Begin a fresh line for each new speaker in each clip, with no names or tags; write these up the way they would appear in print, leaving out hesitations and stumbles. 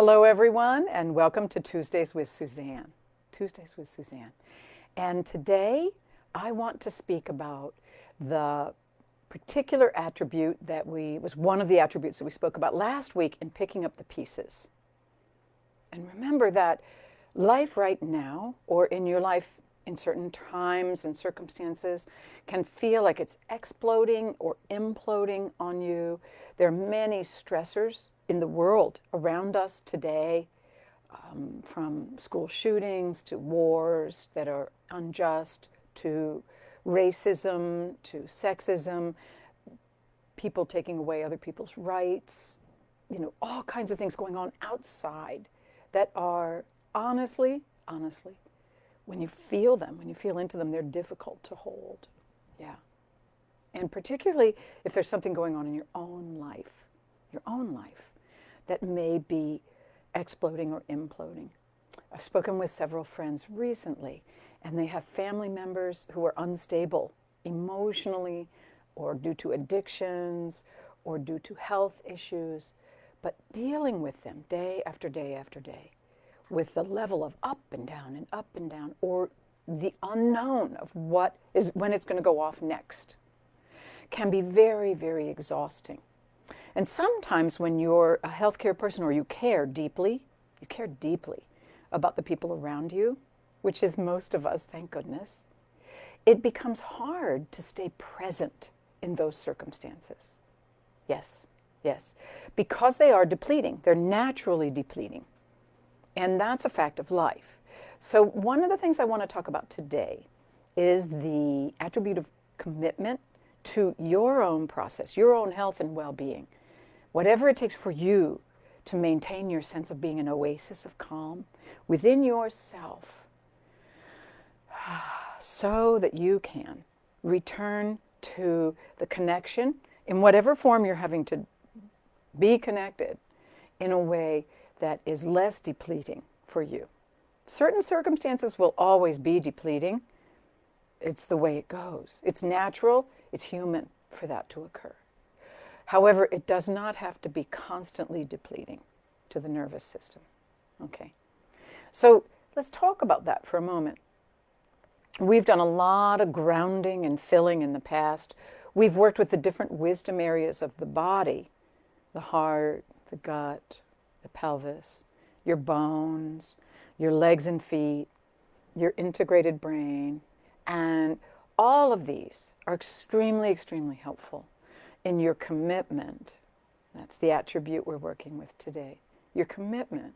Hello, everyone, and welcome to Tuesdays with Suzanne. Tuesdays with Suzanne. And today I want to speak about the particular attribute that was one of the attributes that we spoke about last week in picking up the pieces. And remember that life right now, or in your life in certain times and circumstances, can feel like it's exploding or imploding on you. There are many stressors in the world around us today, from school shootings to wars that are unjust, to racism, to sexism, people taking away other people's rights, all kinds of things going on outside that are honestly, when you feel them, when you feel into them, they're difficult to hold. Yeah. And particularly if there's something going on in your own life that may be exploding or imploding. I've spoken with several friends recently, and they have family members who are unstable emotionally, or due to addictions, or due to health issues, but dealing with them day after day after day, with the level of up and down, or the unknown of when it's going to go off next, can be very, very exhausting. And sometimes when you're a healthcare person or you care deeply about the people around you, which is most of us, thank goodness, it becomes hard to stay present in those circumstances. Yes, because they are depleting. They're naturally depleting. And that's a fact of life. So one of the things I want to talk about today is the attribute of commitment to your own process, your own health and well-being. Whatever it takes for you to maintain your sense of being an oasis of calm within yourself, so that you can return to the connection in whatever form you're having to be connected in a way that is less depleting for you. Certain circumstances will always be depleting. It's the way it goes. It's natural, it's human for that to occur. However, it does not have to be constantly depleting to the nervous system. Okay, so let's talk about that for a moment. We've done a lot of grounding and filling in the past. We've worked with the different wisdom areas of the body, the heart, the gut, the pelvis, your bones, your legs and feet, your integrated brain, and all of these are extremely, extremely helpful in your commitment. That's the attribute we're working with today. Your commitment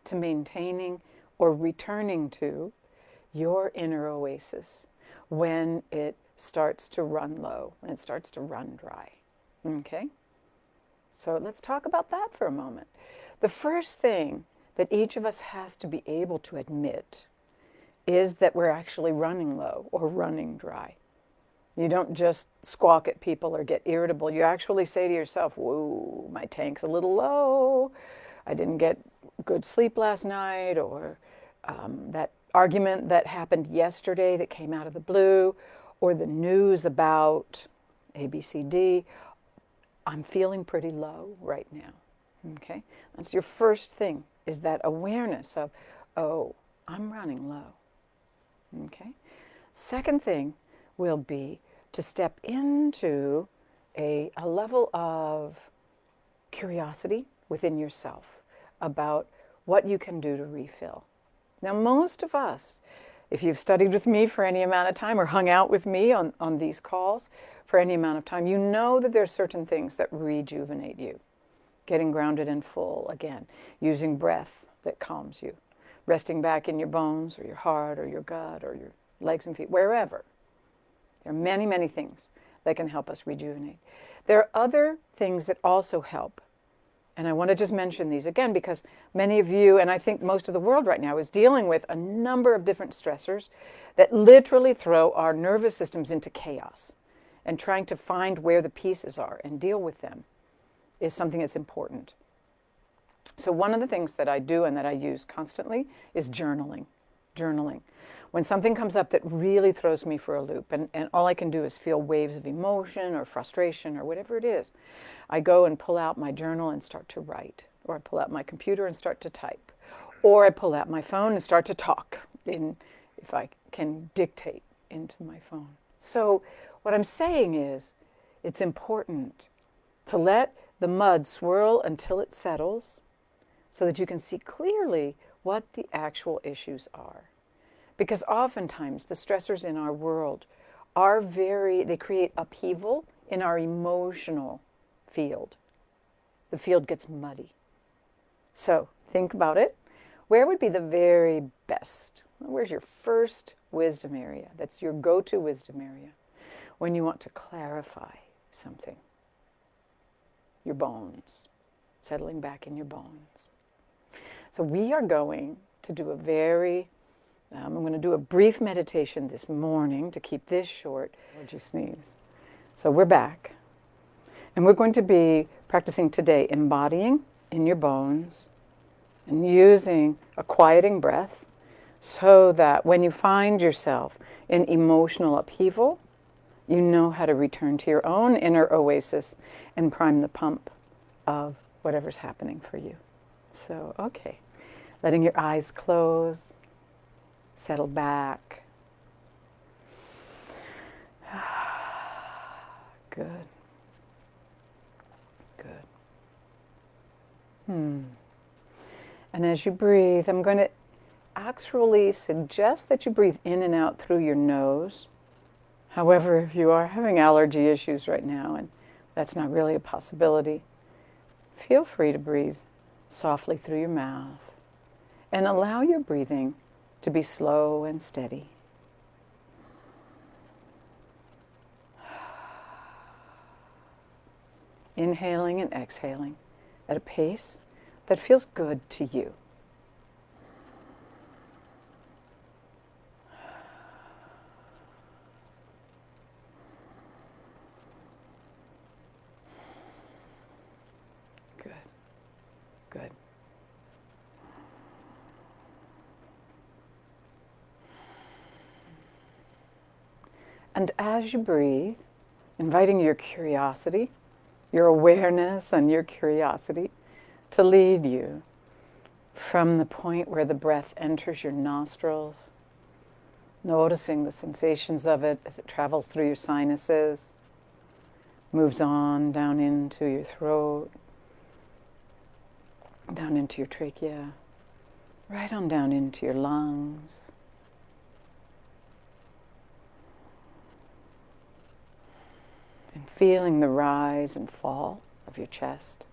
to maintaining or returning to your inner oasis when it starts to run low, when it starts to run dry. Okay? So let's talk about that for a moment. The first thing that each of us has to be able to admit is that we're actually running low or running dry. You don't just squawk at people or get irritable. You actually say to yourself, whoa, my tank's a little low. I didn't get good sleep last night, or that argument that happened yesterday that came out of the blue, or the news about ABCD. I'm feeling pretty low right now. Okay? That's your first thing, is that awareness of, oh, I'm running low. Okay? Second thing will be to step into a level of curiosity within yourself about what you can do to refill. Now, most of us, if you've studied with me for any amount of time or hung out with me on these calls for any amount of time, you know that there are certain things that rejuvenate you. Getting grounded and full again, using breath that calms you, resting back in your bones or your heart or your gut or your legs and feet, wherever. There are many, many things that can help us rejuvenate. There are other things that also help. And I want to just mention these again because many of you, and I think most of the world right now, is dealing with a number of different stressors that literally throw our nervous systems into chaos. And trying to find where the pieces are and deal with them is something that's important. So one of the things that I do and that I use constantly is journaling. When something comes up that really throws me for a loop, and all I can do is feel waves of emotion or frustration or whatever it is, I go and pull out my journal and start to write. or I pull out my computer and start to type, or I pull out my phone and start to talk, if I can dictate into my phone. So what I'm saying is, it's important to let the mud swirl until it settles so that you can see clearly what the actual issues are. Because oftentimes the stressors in our world they create upheaval in our emotional field. The field gets muddy. So think about it. Where would be the very best? Where's your first wisdom area? That's your go-to wisdom area when you want to clarify something. Your bones, settling back in your bones. So we are going to do I'm going to do a brief meditation this morning to keep this short. Would you sneeze? So we're back. And we're going to be practicing today embodying in your bones and using a quieting breath so that when you find yourself in emotional upheaval, you know how to return to your own inner oasis and prime the pump of whatever's happening for you. So, okay. Letting your eyes close, settle back. Good. Good. And as you breathe, I'm going to actually suggest that you breathe in and out through your nose. However, if you are having allergy issues right now, and that's not really a possibility, feel free to breathe softly through your mouth and allow your breathing to be slow and steady. Inhaling and exhaling at a pace that feels good to you. Good. Good. And as you breathe, inviting your curiosity, your awareness and your curiosity to lead you from the point where the breath enters your nostrils, noticing the sensations of it as it travels through your sinuses, moves on down into your throat, down into your trachea, right on down into your lungs. And feeling the rise and fall of your chest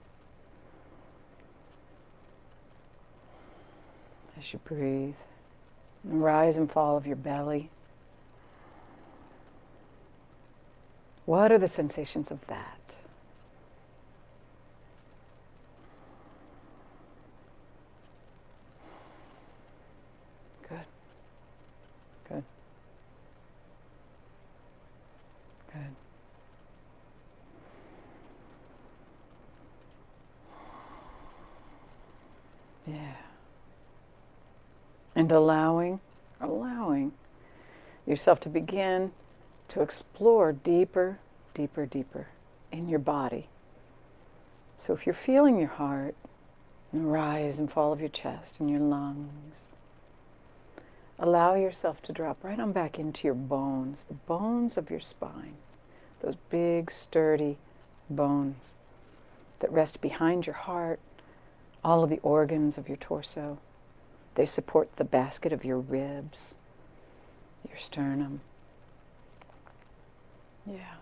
as you breathe. The rise and fall of your belly. What are the sensations of that? Good. Good. Good. Yeah. And allowing yourself to begin to explore deeper, deeper, deeper in your body. So if you're feeling your heart and the rise and fall of your chest and your lungs, allow yourself to drop right on back into your bones, the bones of your spine, those big, sturdy bones that rest behind your heart, all of the organs of your torso. They support the basket of your ribs, your sternum. Yeah.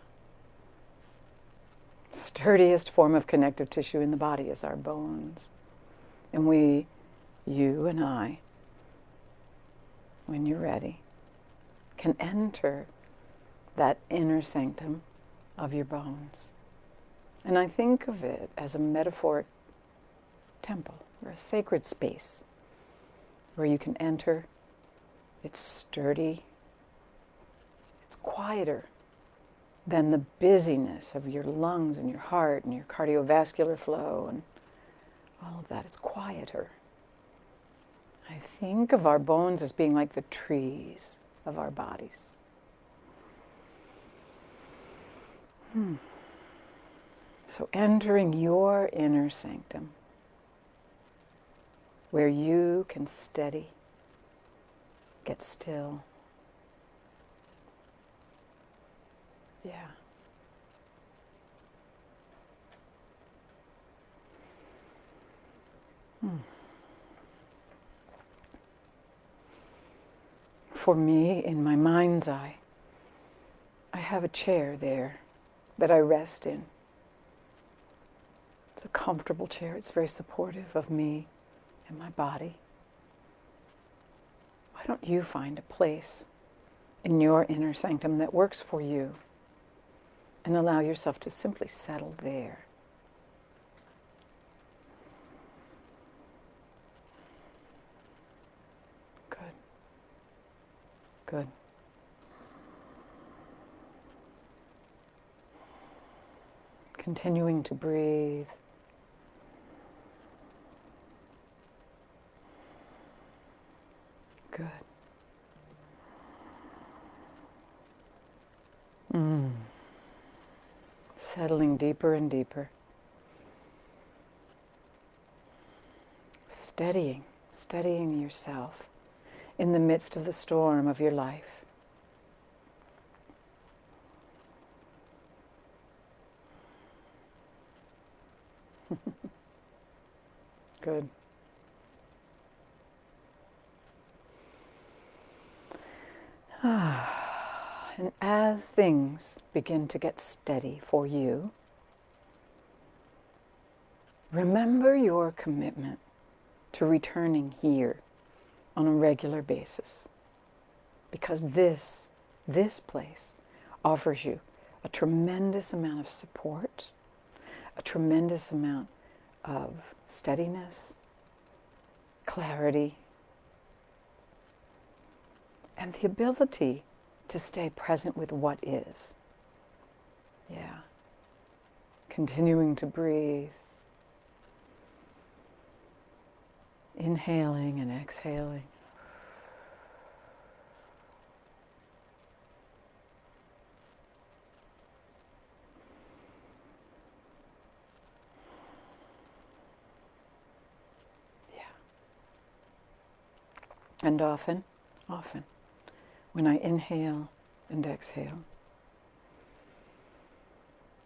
Sturdiest form of connective tissue in the body is our bones. And you and I, when you're ready, can enter that inner sanctum of your bones. And I think of it as a metaphoric temple or a sacred space where you can enter. It's sturdy. It's quieter than the busyness of your lungs and your heart and your cardiovascular flow and all of that. It's quieter. I think of our bones as being like the trees of our bodies. So entering your inner sanctum, where you can steady, get still. Yeah. For me, in my mind's eye, I have a chair there that I rest in. It's a comfortable chair. It's very supportive of me and my body. Why don't you find a place in your inner sanctum that works for you and allow yourself to simply settle there? Good. Good. Continuing to breathe. Good. Settling deeper and deeper. Steadying yourself in the midst of the storm of your life. Good. And as things begin to get steady for you, remember your commitment to returning here on a regular basis, because this place offers you a tremendous amount of support, a tremendous amount of steadiness, clarity, and the ability to stay present with what is. Yeah. Continuing to breathe. Inhaling and exhaling. Yeah. And often, when I inhale and exhale,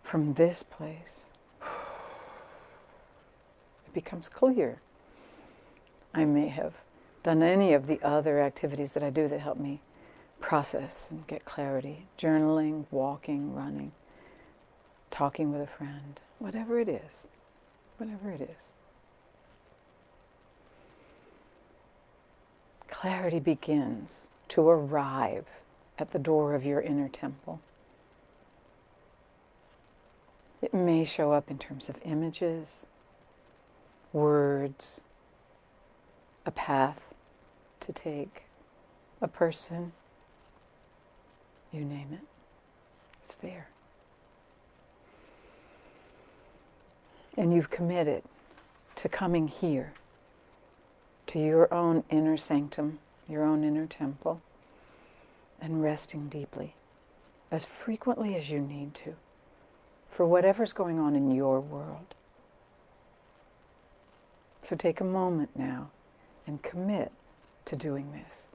from this place, it becomes clear. I may have done any of the other activities that I do that help me process and get clarity. Journaling, walking, running, talking with a friend, whatever it is. Clarity begins to arrive at the door of your inner temple. It may show up in terms of images, words, a path to take, a person, you name it. It's there. And you've committed to coming here, to your own inner sanctum, your own inner temple, and resting deeply, as frequently as you need to, for whatever's going on in your world. So take a moment now and commit to doing this.